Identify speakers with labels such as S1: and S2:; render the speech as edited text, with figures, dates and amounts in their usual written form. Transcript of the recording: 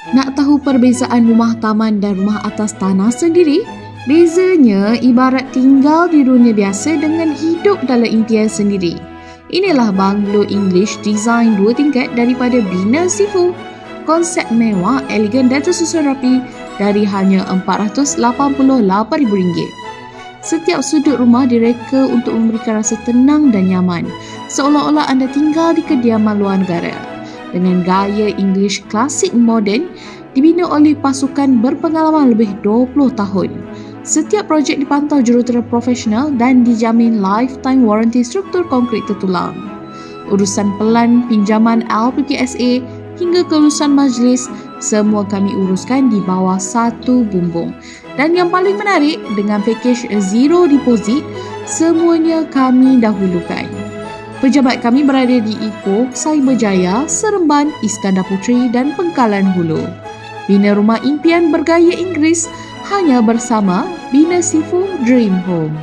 S1: Nak tahu perbezaan rumah taman dan rumah atas tanah sendiri? Bezanya ibarat tinggal di dunia biasa dengan hidup dalam impian sendiri. Inilah banglo English design 2 tingkat daripada Bina Sifu. Konsep mewah, elegan dan tersusun rapi dari hanya RM488,000. Setiap sudut rumah direka untuk memberikan rasa tenang dan nyaman, seolah-olah anda tinggal di kediaman luar negara. Dengan gaya English klasik moden, dibina oleh pasukan berpengalaman lebih 20 tahun. Setiap projek dipantau jurutera profesional dan dijamin lifetime warranty struktur konkrit tertulang. Urusan pelan pinjaman LPPSA hingga kelulusan majlis, semua kami uruskan di bawah satu bumbung. Dan yang paling menarik, dengan pakej zero deposit, semuanya kami dahulukan. Pejabat kami berada di Ipoh, Cyberjaya, Seremban, Iskandar Puteri dan Pengkalan Hulu. Bina rumah impian bergaya Inggeris hanya bersama Bina Sifu Dream Home.